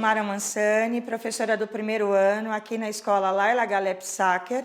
Mara Mansani, professora do primeiro ano aqui na escola Laila Galep Sacker,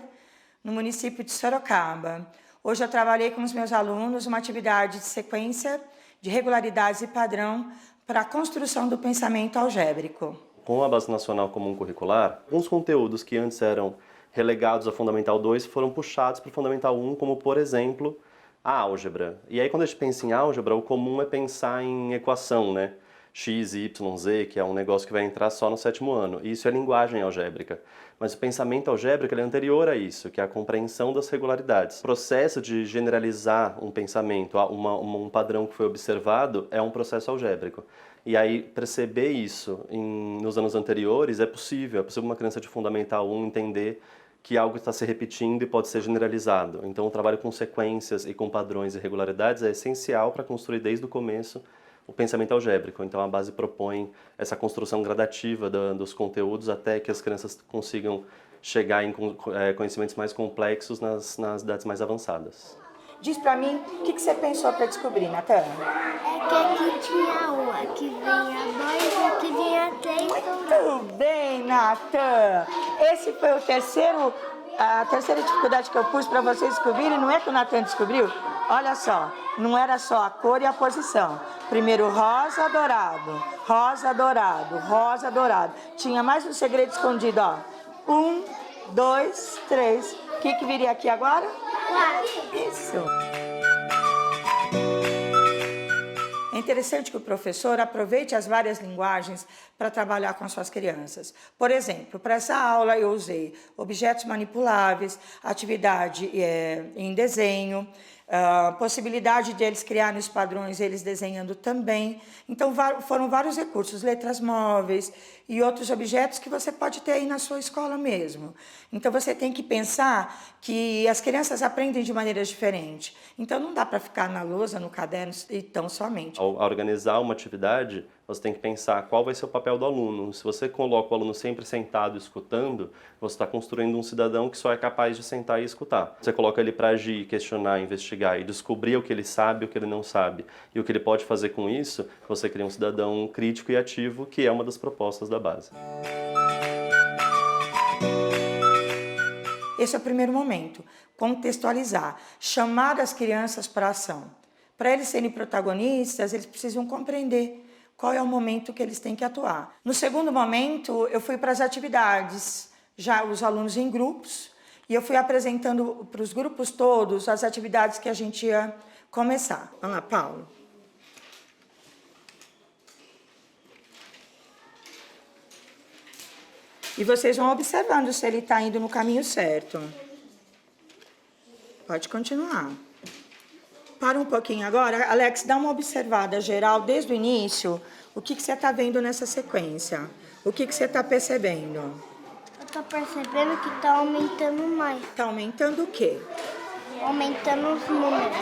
no município de Sorocaba. Hoje eu trabalhei com os meus alunos uma atividade de sequência de regularidades e padrão para a construção do pensamento algébrico. Com a Base Nacional Comum Curricular, alguns conteúdos que antes eram relegados ao Fundamental 2 foram puxados para o Fundamental 1, como, por exemplo, a álgebra. E aí, quando a gente pensa em álgebra, o comum é pensar em equação, né? X, Y, Z, que é um negócio que vai entrar só no 7º ano. E isso é linguagem algébrica. Mas o pensamento algébrico é anterior a isso, que é a compreensão das regularidades. O processo de generalizar um pensamento, um padrão que foi observado, é um processo algébrico. E aí, perceber isso nos anos anteriores é possível uma criança de Fundamental 1 entender que algo está se repetindo e pode ser generalizado. Então, o trabalho com sequências e com padrões e regularidades é essencial para construir desde o começo o pensamento algébrico. Então, a base propõe essa construção gradativa dos conteúdos até que as crianças consigam chegar em conhecimentos mais complexos nas idades mais avançadas. Diz pra mim, o que você pensou para descobrir, Natan? É que aqui tinha um, aqui vinha dois e aqui vinha três. Muito bem, Natan! Esse foi a terceira dificuldade que eu pus para vocês descobrirem. Não é que o Natan descobriu? Olha só, não era só a cor e a posição. Primeiro rosa, dourado, rosa, dourado, rosa, dourado. Tinha mais um segredo escondido, ó. 1, 2, 3. O que viria aqui agora? Isso. É interessante que o professor aproveite as várias linguagens para trabalhar com as suas crianças. Por exemplo, para essa aula eu usei objetos manipuláveis, atividade em desenho, possibilidade de eles criarem os padrões, eles desenhando também. Então, foram vários recursos, letras móveis e outros objetos que você pode ter aí na sua escola mesmo. Então, você tem que pensar que as crianças aprendem de maneiras diferentes. Então, não dá para ficar na lousa, no caderno e tão somente. Ao organizar uma atividade, você tem que pensar qual vai ser o papel do aluno. Se você coloca o aluno sempre sentado escutando, você está construindo um cidadão que só é capaz de sentar e escutar. Você coloca ele para agir, questionar, investigar e descobrir o que ele sabe, o que ele não sabe e o que ele pode fazer com isso, você cria um cidadão crítico e ativo, que é uma das propostas da base. Esse é o primeiro momento, contextualizar, chamar as crianças para a ação. Para eles serem protagonistas, eles precisam compreender qual é o momento que eles têm que atuar. No segundo momento, eu fui para as atividades, já os alunos em grupos, e eu fui apresentando para os grupos todos as atividades que a gente ia começar. Vamos lá, Paulo. E vocês vão observando se ele está indo no caminho certo. Pode continuar. Para um pouquinho agora. Alex, dá uma observada geral desde o início. O que você está vendo nessa sequência? O que você está percebendo? Eu estou percebendo que está aumentando mais. Está aumentando o quê? Aumentando os números.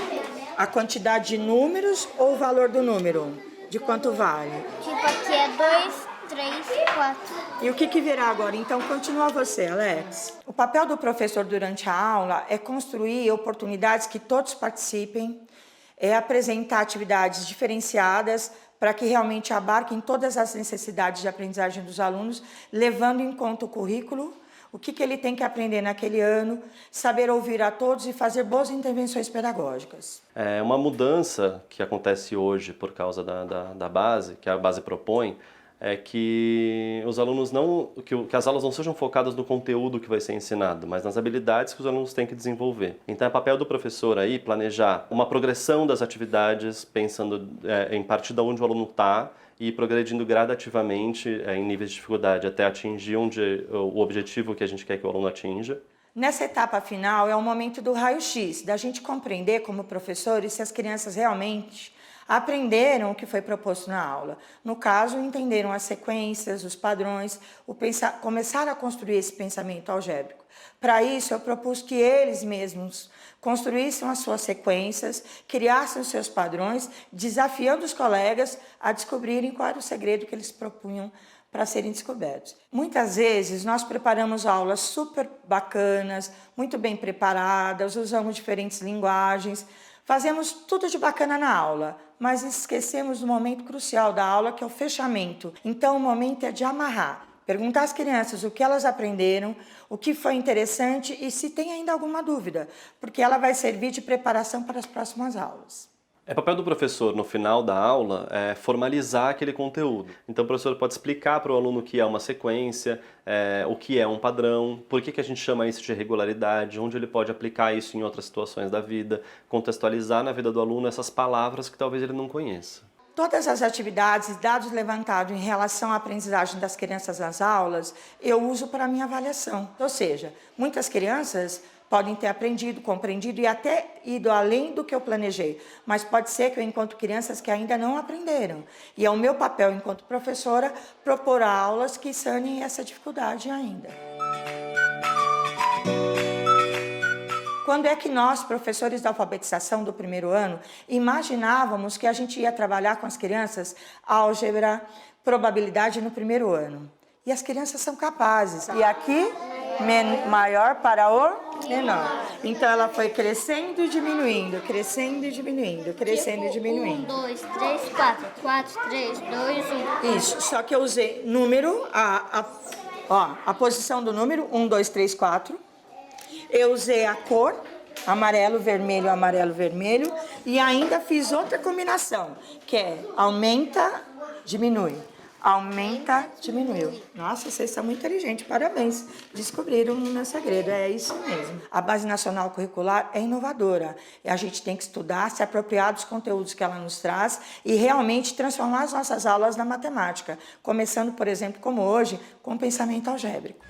A quantidade de números ou o valor do número? De quanto vale? Tipo, aqui é 2, 3, 4. E o que virá agora? Então, continua você, Alex. O papel do professor durante a aula é construir oportunidades que todos participem, é apresentar atividades diferenciadas para que realmente abarquem todas as necessidades de aprendizagem dos alunos, levando em conta o currículo, o que ele tem que aprender naquele ano, saber ouvir a todos e fazer boas intervenções pedagógicas. É uma mudança que acontece hoje por causa da base, que a base propõe, é que os alunos que as aulas não sejam focadas no conteúdo que vai ser ensinado, mas nas habilidades que os alunos têm que desenvolver. Então é papel do professor aí planejar uma progressão das atividades, pensando em partir de onde o aluno está e progredindo gradativamente em níveis de dificuldade até atingir o objetivo que a gente quer que o aluno atinja. Nessa etapa final é o momento do raio-x, da gente compreender como professores se as crianças realmente aprenderam o que foi proposto na aula. No caso, entenderam as sequências, os padrões, começaram a construir esse pensamento algébrico. Para isso, eu propus que eles mesmos construíssem as suas sequências, criassem os seus padrões, desafiando os colegas a descobrirem qual era o segredo que eles propunham para serem descobertos. Muitas vezes nós preparamos aulas super bacanas, muito bem preparadas, usamos diferentes linguagens, Fazemos tudo de bacana na aula, mas esquecemos do momento crucial da aula, que é o fechamento. Então, o momento é de amarrar. Perguntar às crianças o que elas aprenderam, o que foi interessante e se tem ainda alguma dúvida, porque ela vai servir de preparação para as próximas aulas. É papel do professor, no final da aula, formalizar aquele conteúdo. Então o professor pode explicar para o aluno o que é uma sequência, o que é um padrão, por que a gente chama isso de regularidade, onde ele pode aplicar isso em outras situações da vida, contextualizar na vida do aluno essas palavras que talvez ele não conheça. Todas as atividades e dados levantados em relação à aprendizagem das crianças nas aulas, eu uso para a minha avaliação. Ou seja, muitas crianças podem ter aprendido, compreendido e até ido além do que eu planejei, mas pode ser que eu encontro crianças que ainda não aprenderam. E é o meu papel, enquanto professora, propor aulas que sanem essa dificuldade ainda. Quando é que nós, professores da alfabetização do primeiro ano, imaginávamos que a gente ia trabalhar com as crianças álgebra, probabilidade no primeiro ano? E as crianças são capazes. E aqui, maior para o menor. Então, ela foi crescendo e diminuindo, crescendo e diminuindo, crescendo e diminuindo. 1, 2, 3, 4. 4, 3, 2, 1. Isso, só que eu usei número, a posição do número, 1, 2, 3, 4. Eu usei a cor, amarelo, vermelho, e ainda fiz outra combinação, que é aumenta, diminui. Aumenta, diminuiu. Nossa, vocês são muito inteligentes, parabéns. Descobriram o meu segredo, é isso mesmo. A Base Nacional Curricular é inovadora. E a gente tem que estudar, se apropriar dos conteúdos que ela nos traz e realmente transformar as nossas aulas na matemática. Começando, por exemplo, como hoje, com o pensamento algébrico.